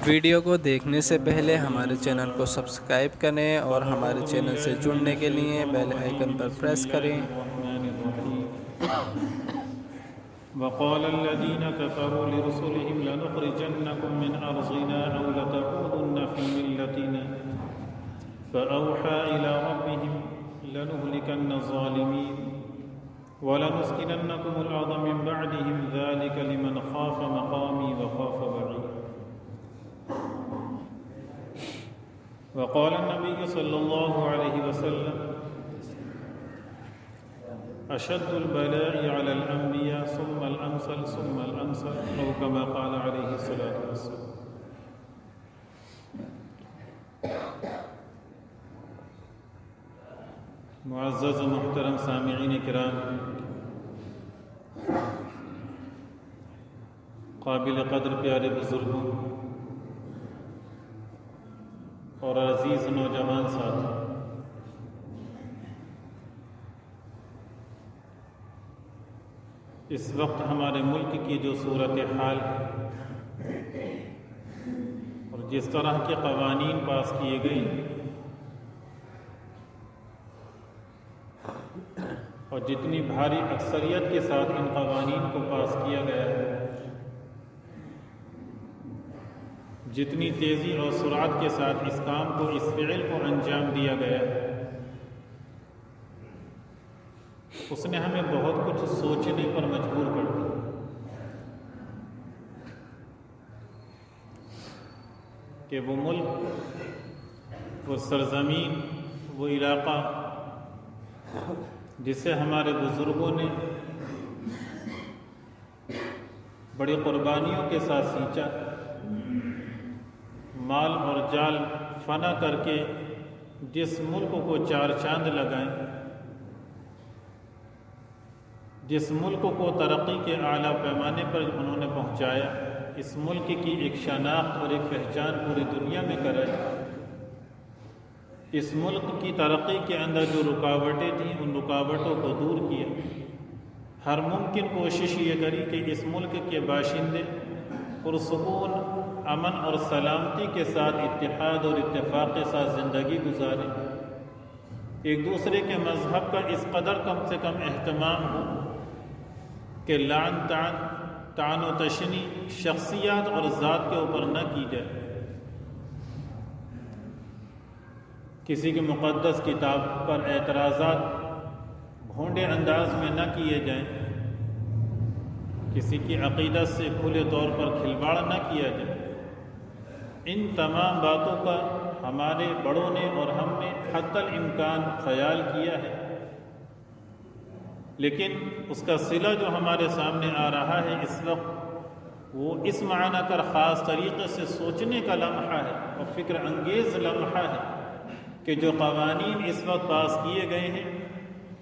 Video کو دیکھنے سے پہلے ہمارے چینل کو سبسکرائب کریں اور ہمارے چینل سے جڑنے کے لیے بیل آئیکن پر پریس کریں۔ وقال الذين كفروا لرسلهم لنخرجنكم من أرضنا أو لتعودن في ملتنا فأوحى إلى ربهم لنهلكن الظالمين ولنسكننكم الأرض من بعدهم ذلك لمن خاف مقامي وخاف وعيد وقال النبي صلى الله عليه وسلم أشد البلاء على الأنبياء ثم الأمثل ثم الأمثل أو كما قال عليه الصلاة والسلام۔ معزز و محترم سامعین کرام، قابل قدر پیارے بزرگوں اور عزیز نوجوان ساتھی، اس وقت ہمارے ملک کی جو صورتحال ہے اور جس طرح کے قوانین پاس کیے گئے اور جتنی بھاری اکثریت کے ساتھ ان قوانین کو پاس کیا گیا ہے، جتنی تیزی اور سرعت کے ساتھ اس کام کو، اس فعل کو انجام دیا گیا ہے، اس نے ہمیں بہت کچھ سوچنے پر مجبور کر دیا۔ کہ وہ ملک، وہ سرزمین، وہ علاقہ جسے ہمارے بزرگوں نے بڑی قربانیوں کے ساتھ سینچا، مال اور جال فنا کر کے جس ملک کو چار چاند لگائیں، جس ملک کو ترقی کے اعلیٰ پیمانے پر انہوں نے پہنچایا، اس ملک کی ایک شناخت اور ایک پہچان پوری دنیا میں کرائی، اس ملک کی ترقی کے اندر جو رکاوٹیں تھیں ان رکاوٹوں کو دور کیا، ہر ممکن کوشش یہ کری کہ اس ملک کے باشندے پرسکون، امن اور سلامتی کے ساتھ اتحاد اور اتفاق کے ساتھ زندگی گزاریں، ایک دوسرے کے مذہب کا اس قدر کم سے کم اہتمام ہو کہ لعن طعن و تشنی شخصیات اور ذات کے اوپر نہ کی جائے، کسی کی مقدس کتاب پر اعتراضات بھونڈے انداز میں نہ کیے جائیں، کسی کی عقیدت سے کھلے طور پر کھلواڑ نہ کیا جائے۔ ان تمام باتوں کا ہمارے بڑوں نے اور ہم نے حتی الامکان خیال کیا ہے، لیکن اس کا صلہ جو ہمارے سامنے آ رہا ہے اس وقت، وہ اس معنی کر خاص طریقے سے سوچنے کا لمحہ ہے اور فکر انگیز لمحہ ہے کہ جو قوانین اس وقت پاس کیے گئے ہیں،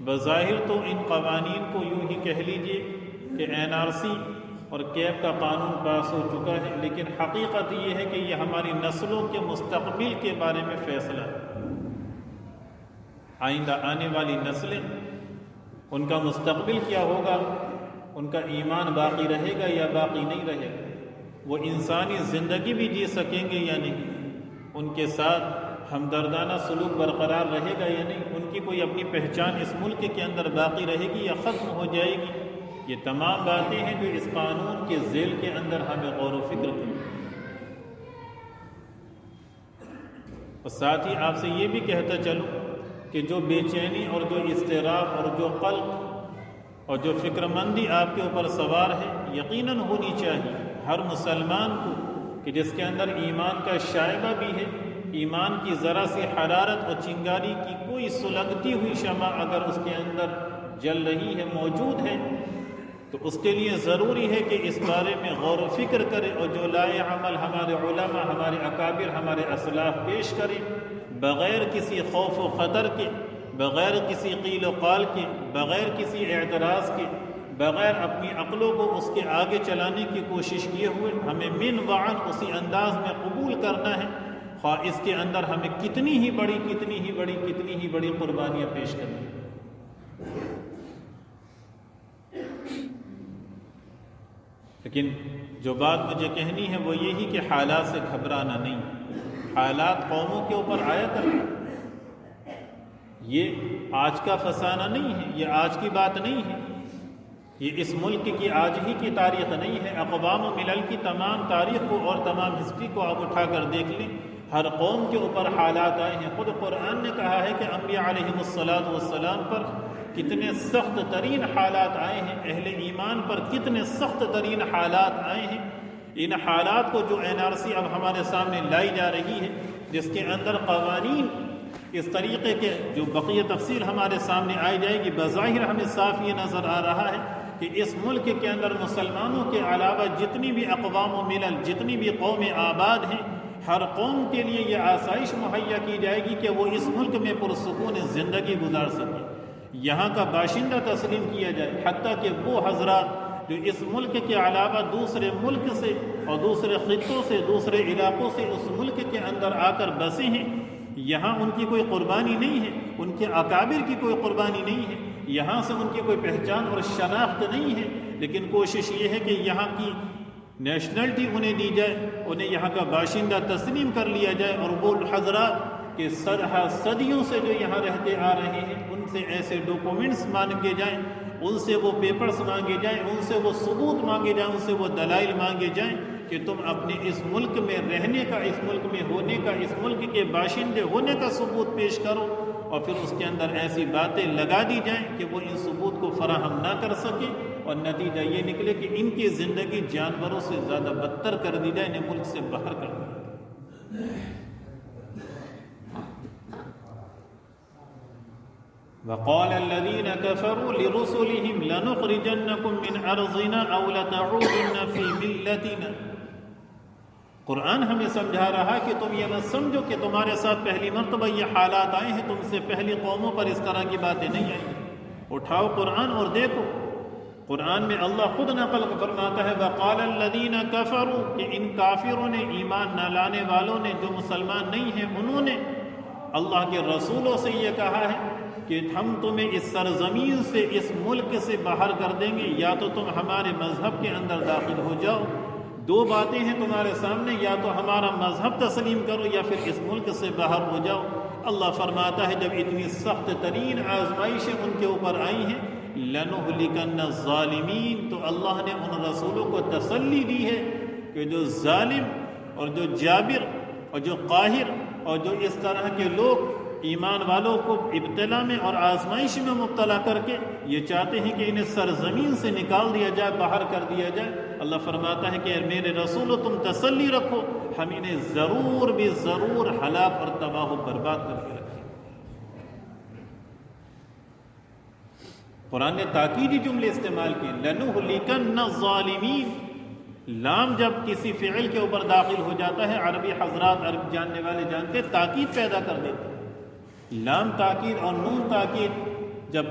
بظاہر تو ان قوانین کو یوں ہی کہہ لیجئے کہ NRC اور کیب کا قانون پاس ہو چکا ہے، لیکن حقیقت یہ ہے کہ یہ ہماری نسلوں کے مستقبل کے بارے میں فیصلہ ہے۔ آئندہ آنے والی نسلیں، ان کا مستقبل کیا ہوگا، ان کا ایمان باقی رہے گا یا باقی نہیں رہے گا، وہ انسانی زندگی بھی جی سکیں گے یا نہیں، ان کے ساتھ ہمدردانہ سلوک برقرار رہے گا یا نہیں، ان کی کوئی اپنی پہچان اس ملک کے اندر باقی رہے گی یا ختم ہو جائے گی۔ یہ تمام باتیں ہیں جو اس قانون کے ذیل کے اندر ہمیں غور و فکر کی۔ اور ساتھ ہی آپ سے یہ بھی کہتا چلوں کہ جو بے چینی اور جو اضطراب اور جو قلق اور جو فکر مندی آپ کے اوپر سوار ہے، یقیناً ہونی چاہیے ہر مسلمان کو، کہ جس کے اندر ایمان کا شائبہ بھی ہے، ایمان کی ذرا سی حرارت اور چنگاری کی کوئی سلگتی ہوئی شمع اگر اس کے اندر جل رہی ہے، موجود ہے، تو اس کے لیے ضروری ہے کہ اس بارے میں غور و فکر کرے، اور جو لائے عمل ہمارے علماء، ہمارے اکابر، ہمارے اسلاف پیش کریں، بغیر کسی خوف و خطر کے، بغیر کسی قیل و قال کے، بغیر کسی اعتراض کے، بغیر اپنی عقلوں کو اس کے آگے چلانے کی کوشش کیے ہوئے ہمیں من وعن اسی انداز میں قبول کرنا ہے، خواہ اس کے اندر ہمیں کتنی ہی بڑی قربانیاں پیش کرنی ہیں۔ لیکن جو بات مجھے کہنی ہے وہ یہی کہ حالات سے گھبرانا نہیں، حالات قوموں کے اوپر آیا کرتے، یہ آج کا فسانہ نہیں ہے، یہ آج کی بات نہیں ہے، یہ اس ملک کی آج ہی کی تاریخ نہیں ہے، اقوام و ملل کی تمام تاریخ کو اور تمام ہسٹری کو آپ اٹھا کر دیکھ لیں، ہر قوم کے اوپر حالات آئے ہیں۔ خود قرآن نے کہا ہے کہ انبیاء علیہم السلام پر کتنے سخت ترین حالات آئے ہیں، اہل ایمان پر کتنے سخت ترین حالات آئے ہیں۔ ان حالات کو جو NRC اب ہمارے سامنے لائی جا رہی ہے، جس کے اندر قوانین اس طریقے کے جو بقیہ تفصیل ہمارے سامنے آئی جائے گی، بظاہر ہمیں صاف یہ نظر آ رہا ہے کہ اس ملک کے اندر مسلمانوں کے علاوہ جتنی بھی اقوام و ملل، جتنی بھی قومیں آباد ہیں، ہر قوم کے لیے یہ آسائش مہیا کی جائے گی کہ وہ اس ملک میں پرسکون زندگی گزار سکے، یہاں کا باشندہ تسلیم کیا جائے، حتیٰ کہ وہ حضرات جو اس ملک کے علاوہ دوسرے ملک سے اور دوسرے خطوں سے، دوسرے علاقوں سے اس ملک کے اندر آ کر بسے ہیں، یہاں ان کی کوئی قربانی نہیں ہے، ان کے اکابر کی کوئی قربانی نہیں ہے، یہاں سے ان کی کوئی پہچان اور شناخت نہیں ہے، لیکن کوشش یہ ہے کہ یہاں کی نیشنلٹی انہیں دی جائے، انہیں یہاں کا باشندہ تسلیم کر لیا جائے، اور وہ حضرات کہ صدیوں سے جو یہاں رہتے آ رہے ہیں ان سے ایسے ڈاکومنٹس مانگے جائیں، ان سے وہ پیپرز مانگے جائیں، ان سے وہ ثبوت مانگے جائیں، ان سے وہ دلائل مانگے جائیں کہ تم اپنے اس ملک میں رہنے کا، اس ملک میں ہونے کا، اس ملک کے باشندے ہونے کا ثبوت پیش کرو، اور پھر اس کے اندر ایسی باتیں لگا دی جائیں کہ وہ ان ثبوت کو فراہم نہ کر سکے، اور نتیجہ یہ نکلے کہ ان کی زندگی جانوروں سے زیادہ بدتر کر دی جائے، انہیں ملک سے باہر کر دیا جائے۔ وقال الذين كفروا لرسلهم لنخرجنكم من ارضنا او لتعودن في ملتنا۔ قرآن ہمیں سمجھا رہا کہ تم یہ مت سمجھو کہ تمہارے ساتھ پہلی مرتبہ یہ حالات آئے ہیں، تم سے پہلی قوموں پر اس طرح کی باتیں نہیں آئی ہیں۔ اٹھاؤ قرآن اور دیکھو، قرآن میں اللہ خود نقل فرماتا ہے وقال الذين كفروا، کہ ان کافروں نے، ایمان نہ لانے والوں نے، جو مسلمان نہیں ہیں، انہوں نے اللہ کے رسولوں سے یہ کہا ہے کہ ہم تمہیں اس سرزمین سے، اس ملک سے باہر کر دیں گے، یا تو تم ہمارے مذہب کے اندر داخل ہو جاؤ، دو باتیں ہیں تمہارے سامنے، یا تو ہمارا مذہب تسلیم کرو یا پھر اس ملک سے باہر ہو جاؤ۔ اللہ فرماتا ہے جب اتنی سخت ترین آزمائشیں ان کے اوپر آئی ہیں، لَنُهْلِكَنَّ الظَّالِمِينَ، تو اللہ نے ان رسولوں کو تسلی دی ہے کہ جو ظالم اور جو جابر اور جو قاہر اور جو اس طرح کے لوگ ایمان والوں کو ابتلا میں اور آزمائش میں مبتلا کر کے یہ چاہتے ہیں کہ انہیں سرزمین سے نکال دیا جائے، باہر کر دیا جائے، اللہ فرماتا ہے کہ میرے رسولو تم تسلی رکھو، ہم انہیں ضرور بھی ضرور ہلاک اور تباہ و برباد کر کے رکھیں۔ قرآن نے تاکیدی جملے استعمال کیے، لَنُهْلِكَنَّ الظَّالِمِينَ۔ لام جب کسی فعل کے اوپر داخل ہو جاتا ہے، عربی حضرات، عرب جاننے والے جانتے ہیں، تاکید پیدا کر دیتے ہیں۔ لام تاکید اور نون تاکید جب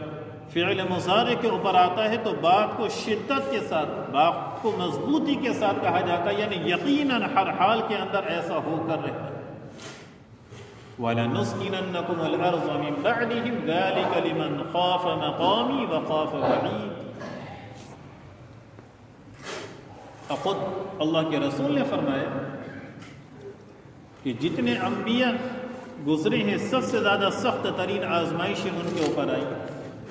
فعل مضارع کے اوپر آتا ہے تو بات کو شدت کے ساتھ، بات کو مضبوطی کے ساتھ کہا جاتا ہے، یعنی یقیناً ہر حال کے اندر ایسا ہو کر رہتا ہے۔ وَلَنُسْكِنَنَّكُمُ الْأَرْضَ مِنْ بَعْدِهِمْ ذَلِكَ لِمَنْ خَافَ مَقَامِي وَخَافَ وَعِيدِ۔ خود اللہ کے رسول نے فرمایا کہ جتنے انبیاء گزرے ہیں سب سے زیادہ سخت ترین آزمائشیں ان کے اوپر آئی،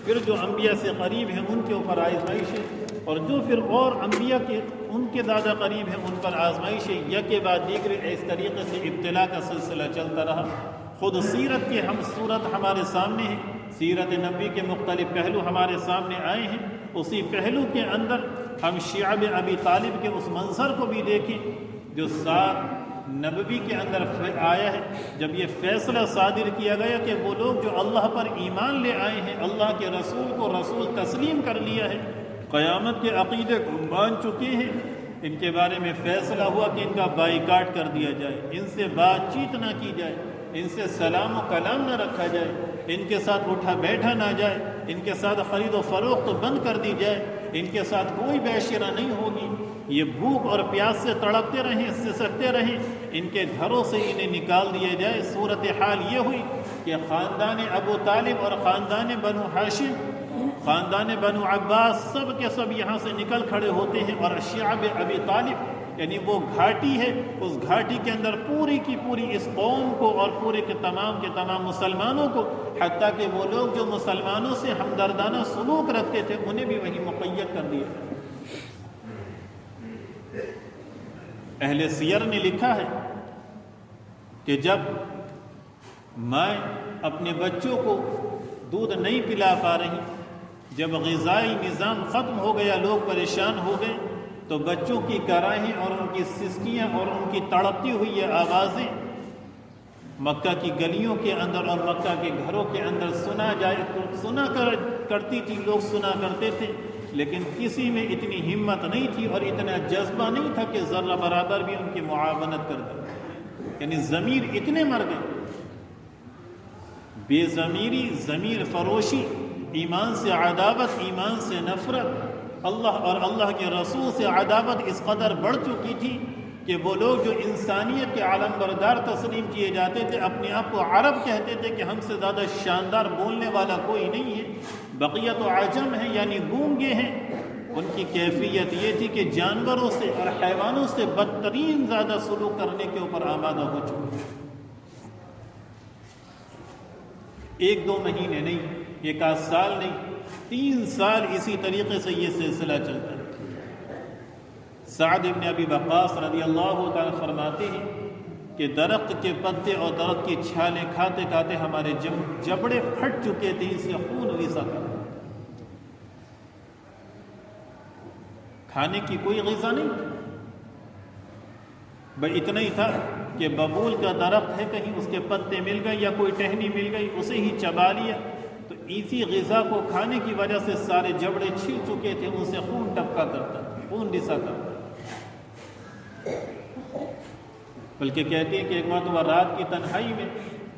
پھر جو انبیاء سے قریب ہیں ان کے اوپر آزمائشیں، اور جو پھر اور انبیاء کے ان کے زیادہ قریب ہیں ان پر آزمائشیں، یک کے بعد دیگر اس طریقے سے ابتلا کا سلسلہ چلتا رہا۔ خود سیرت کی ہم صورت ہمارے سامنے ہے، سیرت نبی کے مختلف پہلو ہمارے سامنے آئے ہیں، اسی پہلو کے اندر ہم شعب ابی طالب کے اس منظر کو بھی دیکھیں جو ساتھ نبوی کے اندر آیا ہے، جب یہ فیصلہ صادر کیا گیا کہ وہ لوگ جو اللہ پر ایمان لے آئے ہیں، اللہ کے رسول کو رسول تسلیم کر لیا ہے، قیامت کے عقیدے کو مان چکے ہیں، ان کے بارے میں فیصلہ ہوا کہ ان کا بائیکاٹ کر دیا جائے، ان سے بات چیت نہ کی جائے، ان سے سلام و کلام نہ رکھا جائے، ان کے ساتھ اٹھا بیٹھا نہ جائے، ان کے ساتھ خرید و فروخت بند کر دی جائے، ان کے ساتھ کوئی بے شرع نہیں ہوگی، یہ بھوک اور پیاس سے تڑپتے رہیں، سسکتے رہیں، ان کے گھروں سے انہیں نکال دیا جائے۔ صورتحال یہ ہوئی کہ خاندان ابو طالب اور خاندان بنو ہاشم، خاندان بنو عباس سب کے سب یہاں سے نکل کھڑے ہوتے ہیں، اور شعب ابی طالب یعنی وہ گھاٹی ہے، اس گھاٹی کے اندر پوری کی پوری اس قوم کو اور پورے کے تمام مسلمانوں کو، حتیٰ کہ وہ لوگ جو مسلمانوں سے ہمدردانہ سلوک رکھتے تھے انہیں بھی وہی مقید کر دیا۔ اہل سیر نے لکھا ہے کہ جب ماں اپنے بچوں کو دودھ نہیں پلا پا رہی، جب غذائی نظام ختم ہو گیا، لوگ پریشان ہو گئے، تو بچوں کی کراہیں اور ان کی سسکیاں اور ان کی تڑپتی ہوئی یہ آوازیں مکہ کی گلیوں کے اندر اور مکہ کے گھروں کے اندر سنا کرتی تھی، لوگ سنا کرتے تھے، لیکن کسی میں اتنی ہمت نہیں تھی اور اتنا جذبہ نہیں تھا کہ ذرہ برابر بھی ان کی معاونت کر دے۔ یعنی ضمیر اتنے مر گئے، بے ضمیری، ضمیر فروشی، ایمان سے عداوت، ایمان سے نفرت، اللہ اور اللہ کے رسول سے عداوت اس قدر بڑھ چکی تھی کہ وہ لوگ جو انسانیت کے عالم بردار تسلیم کیے جاتے تھے، اپنے آپ کو عرب کہتے تھے کہ ہم سے زیادہ شاندار بولنے والا کوئی نہیں ہے، بقیہ تو عجم ہیں یعنی گونگے ہیں۔ ان کی کیفیت یہ تھی کہ جانوروں سے اور حیوانوں سے بدترین زیادہ سلوک کرنے کے اوپر آمادہ ہو چکے۔ 1-2 مہینے نہیں، 1 سال نہیں، 3 سال اسی طریقے سے یہ سلسلہ چلتا ہے۔ سعد بن ابی وقاص رضی اللہ تعالیٰ فرماتے ہیں کہ درخت کے پتے اور درخت کی چھالیں کھاتے کھاتے ہمارے جبڑے پھٹ چکے تھے، اس سے خون ریزا تھا، کھانے کی کوئی غذا نہیں تھی، بس اتنا ہی تھا کہ ببول کا درخت ہے، کہیں اس کے پتے مل گئے یا کوئی ٹہنی مل گئی، اسے ہی چبا لیا، تو اسی غذا کو کھانے کی وجہ سے سارے جبڑے چھل چکے تھے، ان سے خون ٹپکا کرتا، خون رسا کرتا۔ بلکہ کہتے ہیں کہ ایک مرتبہ رات کی تنہائی میں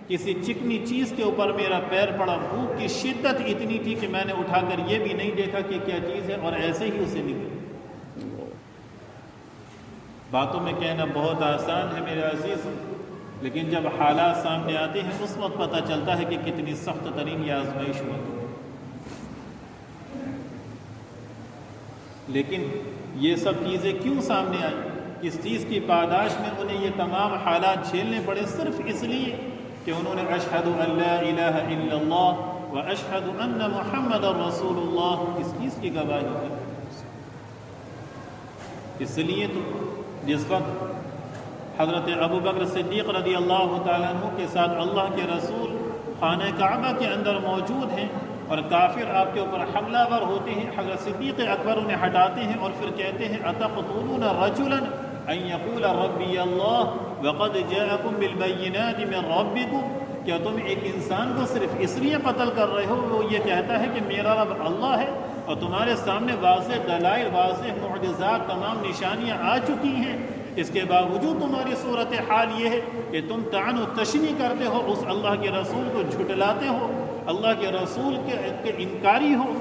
کسی چکنی چیز کے اوپر میرا پیر پڑا، بھوک کی شدت اتنی تھی کہ میں نے اٹھا کر یہ بھی نہیں دیکھا کہ کیا چیز ہے، اور ایسے ہی اسے نکلی۔ باتوں میں کہنا بہت آسان ہے میرے عزیز، لیکن جب حالات سامنے آتے ہیں اس وقت پتہ چلتا ہے کہ کتنی سخت ترین یہ آزمائش ہوتی ہے۔ لیکن یہ سب چیزیں کیوں سامنے آئیں؟ کس چیز کی پاداش میں انہیں یہ تمام حالات جھیلنے پڑے؟ صرف اس لیے کہ انہوں نے اشہد ان لا الہ الا اللہ و اشہد ان محمد رسول اللہ اس چیز کی گواہی دی۔ اس لیے تو جس وقت حضرت ابو بکر صدیق رضی اللہ تعالیٰ عنہ کے ساتھ اللہ کے رسول خانہ کعبہ کے اندر موجود ہیں اور کافر آپ کے اوپر حملہ ور ہوتے ہیں، حضرت صدیق اکبر انہیں ہٹاتے ہیں اور پھر کہتے ہیں اتقتلون رجلا ان یقول ربی اللہ وقد جاءکم بالبینات من ربکم، کیا تم ایک انسان کو صرف اس لیے قتل کر رہے ہو وہ یہ کہتا ہے کہ میرا رب اللہ ہے، اور تمہارے سامنے واضح دلائل، واضح معجزات، تمام نشانیاں آ چکی ہیں، اس کے باوجود تمہاری صورتحال یہ ہے کہ تم طعن و تشنیع کرتے ہو، اس اللہ کے رسول کو جھٹلاتے ہو، اللہ کے رسول کے انکاری ہو۔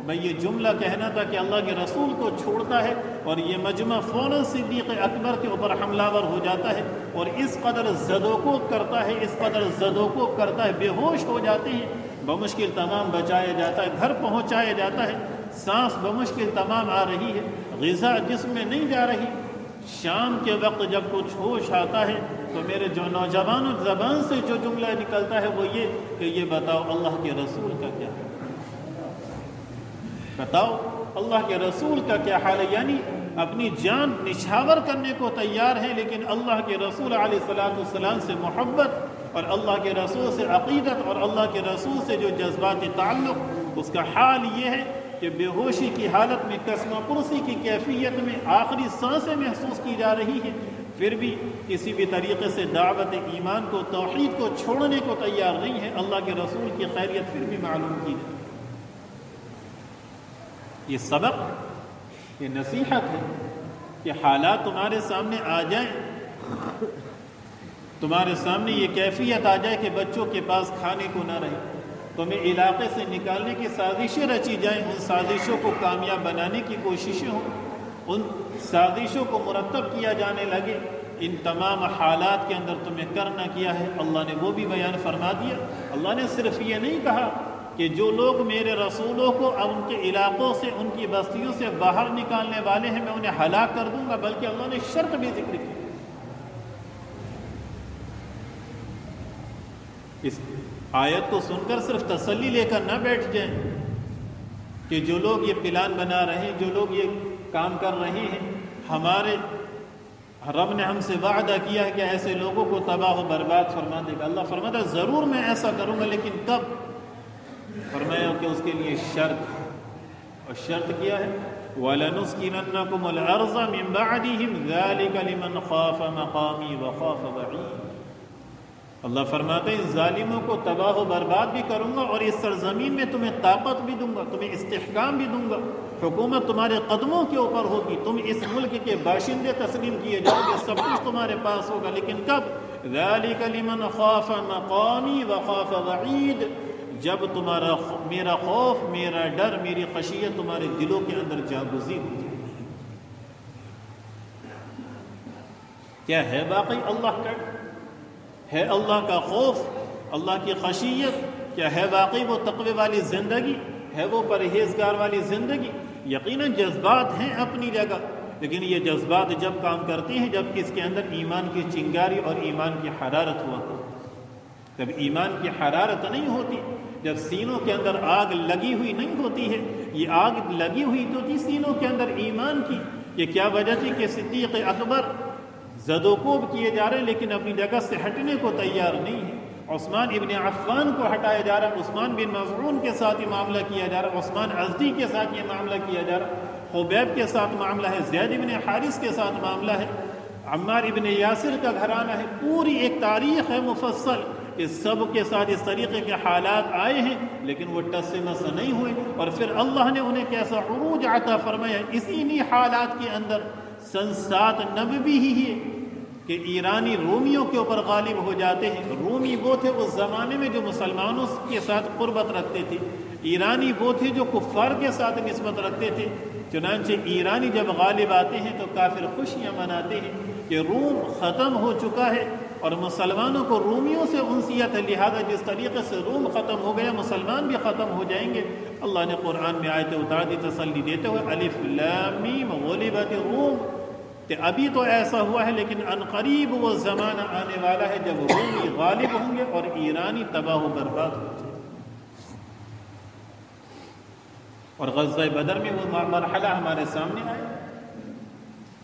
میں یہ جملہ کہنا تھا کہ اللہ کے رسول کو چھوڑتا ہے اور یہ مجمع فوراً صدیق اکبر کے اوپر حملہ ور ہو جاتا ہے اور اس قدر زدوکوب کرتا ہے، اس قدر زدوکوب کرتا ہے، بے ہوش ہو جاتے ہیں، بمشکل تمام بچایا جاتا ہے، گھر پہنچایا جاتا ہے، سانس بمشکل تمام آ رہی ہے، غذا جسم میں نہیں جا رہی۔ شام کے وقت جب کچھ ہوش آتا ہے تو میرے جو نوجوانوں زبان سے جو جملہ نکلتا ہے وہ یہ کہ یہ بتاؤ اللہ کے رسول کا کیا ہے، بتاؤ اللہ کے رسول کا کیا حال ہے۔ یعنی اپنی جان نچھاور کرنے کو تیار ہیں، لیکن اللہ کے رسول علیہ الصلوۃ والسلام سے محبت اور اللہ کے رسول سے عقیدت اور اللہ کے رسول سے جو جذباتی تعلق، اس کا حال یہ ہے کہ بے ہوشی کی حالت میں قسمہ پرسی کی کیفیت میں آخری سانسیں محسوس کی جا رہی ہیں، پھر بھی کسی بھی طریقے سے دعوت ایمان کو، توحید کو چھوڑنے کو تیار نہیں ہے، اللہ کے رسول کی خیریت پھر بھی معلوم کی جائے۔ یہ سبق، یہ نصیحت ہے کہ حالات تمہارے سامنے آ جائیں، تمہارے سامنے یہ کیفیت آ جائے کہ بچوں کے پاس کھانے کو نہ رہے، تمہیں علاقے سے نکالنے کی سازشیں رچی جائیں، ان سازشوں کو کامیاب بنانے کی کوششیں ہوں، ان سازشوں کو مرتب کیا جانے لگے، ان تمام حالات کے اندر تمہیں کرنا کیا ہے اللہ نے وہ بھی بیان فرما دیا۔ اللہ نے صرف یہ نہیں کہا کہ جو لوگ میرے رسولوں کو ان کے علاقوں سے ان کی بستیوں سے باہر نکالنے والے ہیں میں انہیں ہلاک کر دوں گا، بلکہ اللہ نے شرط بھی ذکر کی۔ اس آیت کو سن کر صرف تسلی لے کر نہ بیٹھ جائیں کہ جو لوگ یہ پلان بنا رہے ہیں، جو لوگ یہ کام کر رہے ہیں، ہمارے رب نے ہم سے وعدہ کیا ہے کہ ایسے لوگوں کو تباہ و برباد فرما دے گا۔ اللہ فرماتا ہے ضرور میں ایسا کروں گا، لیکن کب؟ فرمایا کہ اس کے لیے شرط، اور شرط کیا ہے؟ وَلَنُسْكِنَنَّكُمُ الْأَرْضَ مِنْ بَعْدِهِمْ ذَلِكَ لِمَنْ خَافَ مَقَامِي وَخَافَ وَعِيدِ۔ اللہ فرماتے ہیں ظالموں کو تباہ و برباد بھی کروں گا، اور اس سرزمین میں تمہیں طاقت بھی دوں گا، تمہیں استحکام بھی دوں گا، حکومت تمہارے قدموں کے اوپر ہوگی، تم اس ملک کے باشندے تسلیم کیے جاؤ گے، سب کچھ تمہارے پاس ہوگا، لیکن کب؟ ذَلِكَ لِمَنْ خَافَ مَقَامِي وَخَافَ وَعِيدِ، جب تمہارا میرا خوف، میرا ڈر، میری خشیت تمہارے دلوں کے اندر جاگزین ہو جائے۔ کیا ہے واقعی اللہ کا ڈر؟ ہے اللہ کا خوف، اللہ کی خشیت؟ کیا ہے واقعی وہ تقوی والی زندگی؟ ہے وہ پرہیزگار والی زندگی؟ یقیناً جذبات ہیں اپنی جگہ، لیکن یہ جذبات جب کام کرتے ہیں جب کہ اس کے اندر ایمان کی چنگاری اور ایمان کی حرارت ہوا کرتی۔ جب ایمان کی حرارت نہیں ہوتی، جب سینوں کے اندر آگ لگی ہوئی نہیں ہوتی ہے، یہ آگ لگی ہوئی تو تھی سینوں کے اندر ایمان کی۔ یہ کیا وجہ تھی کہ صدیق اکبر زد و کوب کیے جا رہے ہیں لیکن اپنی جگہ سے ہٹنے کو تیار نہیں ہے۔ عثمان ابن عفان کو ہٹایا جا رہا ہے، عثمان بن مظعون کے ساتھ یہ معاملہ کیا جا رہا ہے، عثمان ازدی کے ساتھ یہ معاملہ کیا جا رہا ہے، خبیب کے ساتھ معاملہ ہے، زید ابن حارث کے ساتھ معاملہ ہے، عمار ابن یاسر کا گھرانہ ہے، پوری ایک تاریخ ہے مفصل، اس سب کے ساتھ اس طریقے کے حالات آئے ہیں لیکن وہ ٹس سے مس نہیں ہوئے، اور پھر اللہ نے انہیں کیسا عروج عطا فرمایا اسی حالات کے اندر۔ سن 7 نبوی ہی ہے کہ ایرانی رومیوں کے اوپر غالب ہو جاتے ہیں۔ رومی وہ تھے اس زمانے میں جو مسلمانوں کے ساتھ قربت رکھتے تھے، ایرانی وہ تھے جو کفار کے ساتھ نسبت رکھتے تھے۔ چنانچہ ایرانی جب غالب آتے ہیں تو کافر خوشیاں مناتے ہیں کہ روم ختم ہو چکا ہے، اور مسلمانوں کو رومیوں سے انسیت ہے، لہذا جس طریقے سے روم ختم ہو گیا مسلمان بھی ختم ہو جائیں گے۔ اللہ نے قرآن میں آیت اتار دی تسلی دیتے ہوئے، الف لام میم غلبت الروم، کہ ابھی تو ایسا ہوا ہے لیکن ان قریب وہ زمانہ آنے والا ہے جب رومی غالب ہوں گے اور ایرانی تباہ و برباد ہو جائے۔ اور غزوہ بدر میں وہ مرحلہ ہمارے سامنے آیا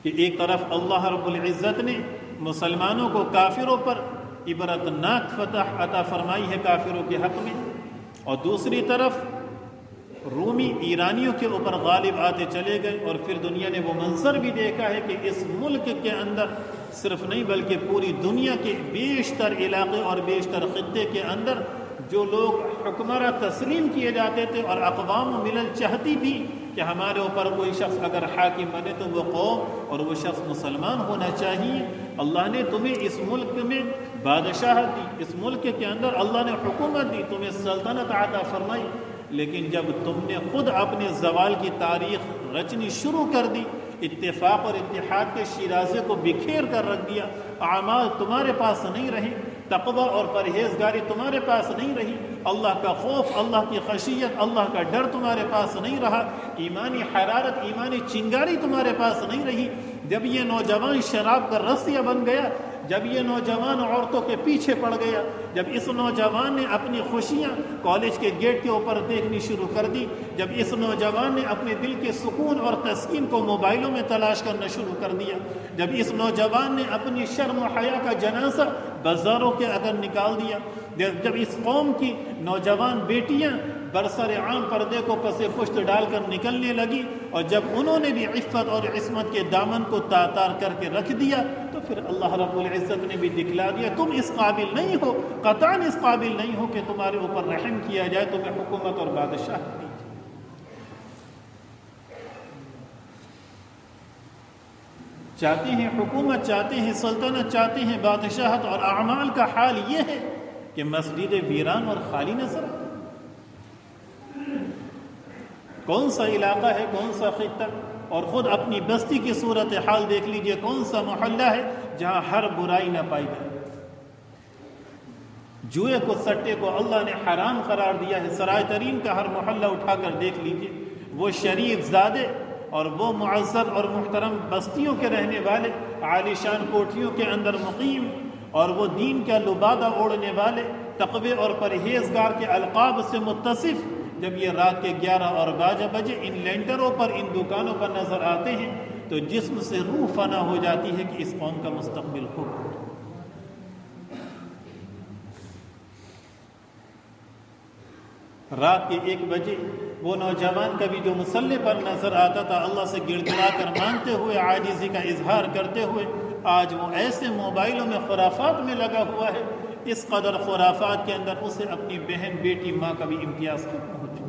کہ ایک طرف اللہ رب العزت نے مسلمانوں کو کافروں پر عبرتناک فتح عطا فرمائی ہے کافروں کے حق میں، اور دوسری طرف رومی ایرانیوں کے اوپر غالب آتے چلے گئے، اور پھر دنیا نے وہ منظر بھی دیکھا ہے کہ اس ملک کے اندر صرف نہیں بلکہ پوری دنیا کے بیشتر علاقے اور بیشتر خطے کے اندر جو لوگ حکمراں تسلیم کیے جاتے تھے اور اقوام ملل چاہتی تھی کہ ہمارے اوپر کوئی شخص اگر حاکم بنے تو وہ قوم اور وہ شخص مسلمان ہونا چاہیے، اللہ نے تمہیں اس ملک میں بادشاہت دی، اس ملک کے اندر اللہ نے حکومت دی، تمہیں سلطنت عطا فرمائی، لیکن جب تم نے خود اپنے زوال کی تاریخ رچنی شروع کر دی، اتفاق اور اتحاد کے شیرازے کو بکھیر کر رکھ دیا، اعمال تمہارے پاس نہیں رہے، تقوی اور پرہیزگاری تمہارے پاس نہیں رہی، اللہ کا خوف، اللہ کی خشیت، اللہ کا ڈر تمہارے پاس نہیں رہا، ایمانی حرارت، ایمانی چنگاری تمہارے پاس نہیں رہی، جب یہ نوجوان شراب کا رسیہ بن گیا، جب یہ نوجوان عورتوں کے پیچھے پڑ گیا، جب اس نوجوان نے اپنی خوشیاں کالج کے گیٹ کے اوپر دیکھنی شروع کر دی، جب اس نوجوان نے اپنے دل کے سکون اور تسکین کو موبائلوں میں تلاش کرنا شروع کر دیا، جب اس نوجوان نے اپنی شرم و حیا کا جنازہ بازاروں کے اگر نکال دیا، جب اس قوم کی نوجوان بیٹیاں برسر عام پردے کو پس پشت ڈال کر نکلنے لگی، اور جب انہوں نے بھی عفت اور عصمت کے دامن کو تار کر کے رکھ دیا، تو پھر اللہ رب العزت نے بھی دکھلا دیا تم اس قابل نہیں ہو، قطعاً اس قابل نہیں ہو کہ تمہارے اوپر رحم کیا جائے، تمہیں حکومت اور بادشاہت دی جائے۔ چاہتے ہیں حکومت، چاہتے ہیں سلطنت، چاہتے ہیں بادشاہت، اور اعمال کا حال یہ ہے کہ مسجد ویران اور خالی نظر آتا ہے۔ کون سا علاقہ ہے، کون سا خطہ، اور خود اپنی بستی کی صورت حال دیکھ لیجئے، کون سا محلہ ہے جہاں ہر برائی نہ پائی جائے، جوئے کو سٹے کو اللہ نے حرام قرار دیا ہے۔ سرائے ترین کا ہر محلہ اٹھا کر دیکھ لیجئے، وہ شریف زادے اور وہ معزز اور محترم بستیوں کے رہنے والے، عالی شان کوٹھیوں کے اندر مقیم، اور وہ دین کا لبادہ اوڑھنے والے، تقوی اور پرہیزگار کے القاب سے متصف، جب یہ رات کے 11 اور 12 بجے ان لینٹروں پر، ان دکانوں پر نظر آتے ہیں تو جسم سے روح فنا ہو جاتی ہے کہ اس قوم کا مستقبل ہو۔ رات کے 1 بجے وہ نوجوان کبھی جو مسلح پر نظر آتا تھا، اللہ سے گڑ گڑا کر مانگتے ہوئے، عاجزی کا اظہار کرتے ہوئے، آج وہ ایسے موبائلوں میں خرافات میں لگا ہوا ہے، اس قدر خرافات کے اندر اسے اپنی بہن، بیٹی، ماں کا بھی امتیاز ختم ہو چکا۔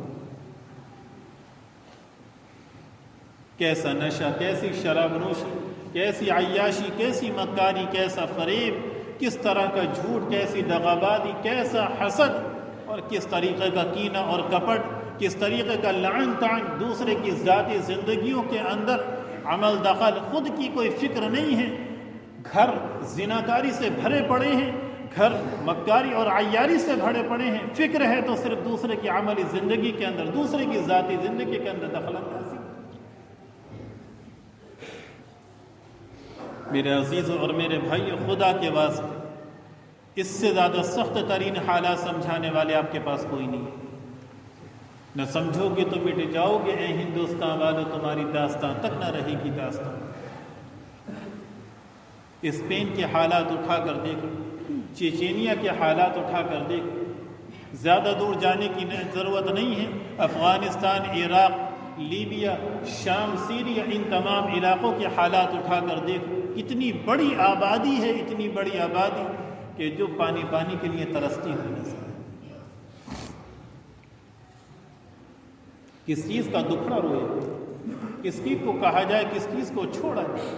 کیسا نشہ، کیسی شراب نوشی، کیسی عیاشی، کیسی مکاری، کیسا فریب، کس طرح کا جھوٹ، کیسی دغابازی، کیسا حسد، اور کس طریقے کا کینہ اور کپٹ، کس طریقے کا لعن طعن، دوسرے کی ذاتی زندگیوں کے اندر عمل دخل، خود کی کوئی فکر نہیں ہے، گھر زناکاری سے بھرے پڑے ہیں، گھر مکاری اور عیاری سے بھرے پڑے ہیں، فکر ہے تو صرف دوسرے کی عملی زندگی کے اندر، دوسرے کی ذاتی زندگی کے اندر دخل اندازی۔ میرے عزیزوں اور میرے بھائیوں، خدا کے واسطے اس سے زیادہ سخت ترین حالات سمجھانے والے آپ کے پاس کوئی نہیں ہے۔ نہ سمجھو گے تو مٹ جاؤ گے، اے ہندوستان والوں، تمہاری داستان تک نہ رہے گی داستان۔ اسپین کے حالات اٹھا کر دیکھو، چیچینیا کے حالات اٹھا کر دیکھو، زیادہ دور جانے کی ضرورت نہیں ہے، افغانستان، عراق، لیبیا، شام، سیریا، ان تمام علاقوں کے حالات اٹھا کر دیکھو، اتنی بڑی آبادی ہے، اتنی بڑی آبادی کہ جو پانی کے لیے ترستی ہوئی نظر ہے۔ کس چیز کا دکھڑا روئے، کس چیز کو کہا جائے، کس چیز کو چھوڑا جائے،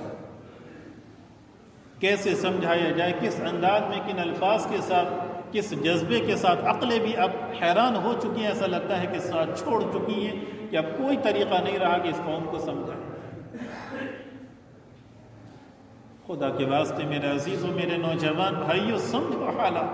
کیسے سمجھایا جائے، کس انداز میں، کن الفاظ کے ساتھ، کس جذبے کے ساتھ۔ عقلیں بھی اب حیران ہو چکی ہیں، ایسا لگتا ہے کہ ساتھ چھوڑ چکی ہیں کہ اب کوئی طریقہ نہیں رہا کہ اس قوم کو سمجھائے۔ خدا کے واسطے میرے عزیزوں، میرے نوجوان بھائیوں، سمجھو حالات۔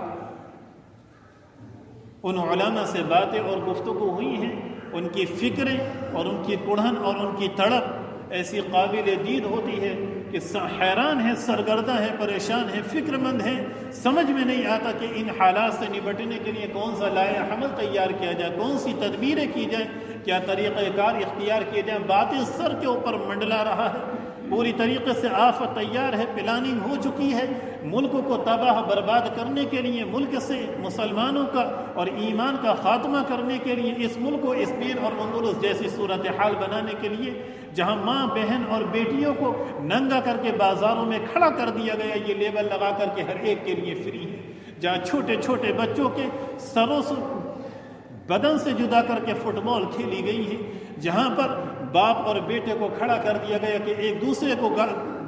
ان علماء سے باتیں اور گفتگو ہوئی ہیں، ان کی فکریں اور ان کی کڑھن اور ان کی تڑپ ایسی قابل دید ہوتی ہے کہ حیران ہیں، سرگردہ ہیں، پریشان ہیں، فکر مند ہیں، سمجھ میں نہیں آتا کہ ان حالات سے نبٹنے کے لیے کون سا لائحہ حمل تیار کیا جائے، کون سی تدبیریں کی جائیں، کیا طریقہ کار اختیار کیے جائیں۔ باتیں سر کے اوپر منڈلا رہا ہے، پوری طریقے سے آفت تیار ہے، پلاننگ ہو چکی ہے، ملک کو تباہ برباد کرنے کے لیے، ملک سے مسلمانوں کا اور ایمان کا خاتمہ کرنے کے لیے، اس ملک کو اسپین اور اندلس جیسی صورتحال بنانے کے لیے، جہاں ماں، بہن اور بیٹیوں کو ننگا کر کے بازاروں میں کھڑا کر دیا گیا، یہ لیبل لگا کر کے ہر ایک کے لیے فری ہے، جہاں چھوٹے چھوٹے بچوں کے سروں سے بدن سے جدا کر کے فٹ بال کھیلی گئی ہے، جہاں پر باپ اور بیٹے کو کھڑا کر دیا گیا کہ ایک دوسرے کو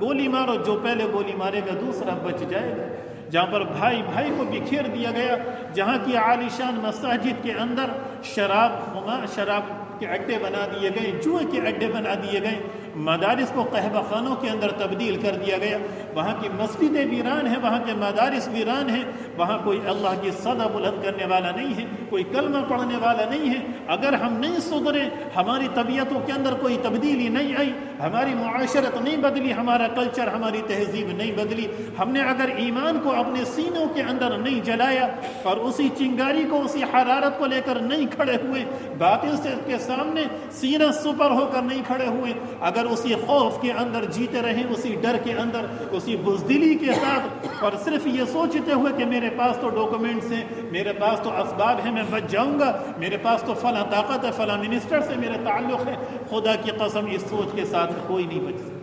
گولی مارو، جو پہلے گولی مارے گا دوسرا بچ جائے گا، جہاں پر بھائی بھائی کو بکھیر دیا گیا، جہاں کی عالی شان مساجد کے اندر شراب کے اڈے بنا دیے گئے، جوئے کے اڈے بنا دیے گئے، مدارس کو قہوہ خانوں کے اندر تبدیل کر دیا گیا، وہاں کی مسجدیں ویران ہیں، وہاں کے مدارس ویران ہیں، وہاں کوئی اللہ کی صدا بلند کرنے والا نہیں ہے، کوئی کلمہ پڑھنے والا نہیں ہے۔ اگر ہم نہیں سدھرے، ہماری طبیعتوں کے اندر کوئی تبدیلی نہیں آئی، ہماری معاشرت نہیں بدلی، ہمارا کلچر، ہماری تہذیب نہیں بدلی، ہم نے اگر ایمان کو اپنے سینوں کے اندر نہیں جلایا اور اسی چنگاری کو، اسی حرارت کو لے کر نہیں کھڑے ہوئے، باطل سے کے سامنے سینہ سپر ہو کر نہیں کھڑے ہوئے، اگر اسی خوف کے اندر جیتے رہیں، اسی ڈر کے اندر، اسی بزدلی کے ساتھ، اور صرف یہ سوچتے ہوئے کہ میرے پاس تو ڈاکومنٹس ہیں، میرے پاس تو اسباب ہیں، میں بچ جاؤں گا، میرے پاس تو فلاں طاقت ہے، فلاں منسٹر سے میرے تعلق ہے، خدا کی قسم اس سوچ کے ساتھ کوئی نہیں بچ سکتا۔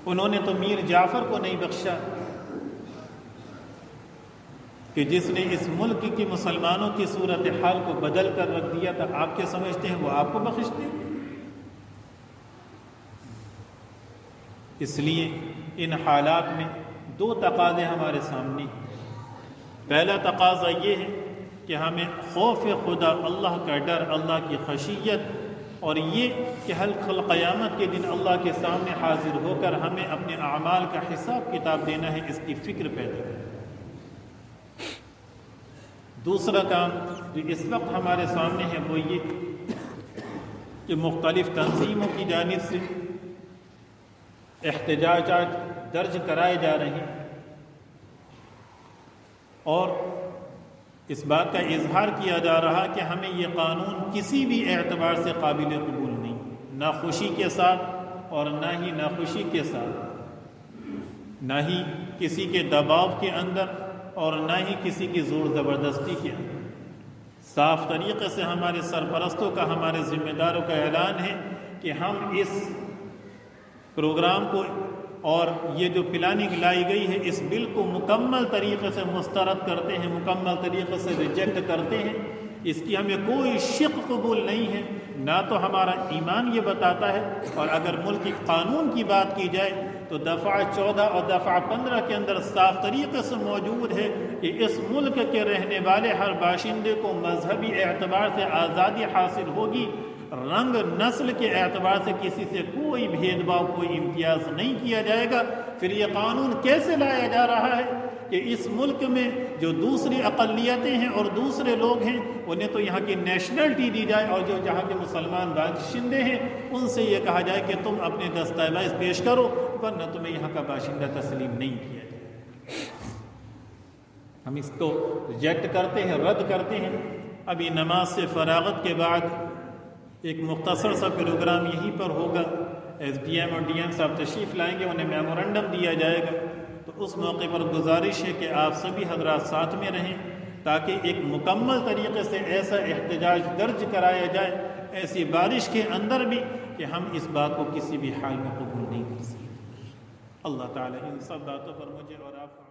انہوں نے تو میر جعفر کو نہیں بخشا کہ جس نے اس ملک کی مسلمانوں کی صورتحال کو بدل کر رکھ دیا تھا، آپ کیا سمجھتے ہیں وہ آپ کو بخشتے ہیں؟ اس لیے ان حالات میں دو تقاضے ہمارے سامنے۔ پہلا تقاضا یہ ہے کہ ہمیں خوف خدا، اللہ کا ڈر، اللہ کی خشیت اور یہ کہ حلقہ قیامت کے دن اللہ کے سامنے حاضر ہو کر ہمیں اپنے اعمال کا حساب کتاب دینا ہے، اس کی فکر پیدا کریں۔ دوسرا کام جو اس وقت ہمارے سامنے ہے وہ یہ کہ مختلف تنظیموں کی جانب سے احتجاجات درج کرائے جا رہے ہیں اور اس بات کا اظہار کیا جا رہا کہ ہمیں یہ قانون کسی بھی اعتبار سے قابل قبول نہیں، نہ خوشی کے ساتھ اور نہ ہی ناخوشی کے ساتھ، نہ ہی کسی کے دباؤ کے اندر اور نہ ہی کسی کی زور زبردستی کے اندر۔ صاف طریقے سے ہمارے سرپرستوں کا، ہمارے ذمہ داروں کا اعلان ہے کہ ہم اس پروگرام کو اور یہ جو پلاننگ لائی گئی ہے اس بل کو مکمل طریقے سے مسترد کرتے ہیں، مکمل طریقے سے ریجیکٹ کرتے ہیں۔ اس کی ہمیں کوئی شق قبول نہیں ہے، نہ تو ہمارا ایمان یہ بتاتا ہے، اور اگر ملک قانون کی بات کی جائے تو دفعہ 14 اور دفعہ 15 کے اندر صاف طریقے سے موجود ہے کہ اس ملک کے رہنے والے ہر باشندے کو مذہبی اعتبار سے آزادی حاصل ہوگی، رنگ نسل کے اعتبار سے کسی سے کوئی بھید بھاؤ، کوئی امتیاز نہیں کیا جائے گا۔ پھر یہ قانون کیسے لایا جا رہا ہے کہ اس ملک میں جو دوسری اقلیتیں ہیں اور دوسرے لوگ ہیں انہیں تو یہاں کی نیشنلٹی دی جائے، اور جو جہاں کے مسلمان باشندے ہیں ان سے یہ کہا جائے کہ تم اپنے دستاویز پیش کرو ورنہ تمہیں یہاں کا باشندہ تسلیم نہیں کیا جائے۔ ہم اس کو ریجیکٹ کرتے ہیں، رد کرتے ہیں۔ ابھی نماز سے فراغت کے بعد ایک مختصر سا پروگرام یہیں پر ہوگا، ایس ڈی ایم اور ڈی ایم صاحب تشریف لائیں گے، انہیں میمورنڈم دیا جائے گا، تو اس موقع پر گزارش ہے کہ آپ سبھی حضرات ساتھ میں رہیں تاکہ ایک مکمل طریقے سے ایسا احتجاج درج کرایا جائے ایسی بارش کے اندر بھی کہ ہم اس بات کو کسی بھی حال میں قبول نہیں کر سکتے۔ اللہ تعالی ان سب باتوں پر مجھے اور آپ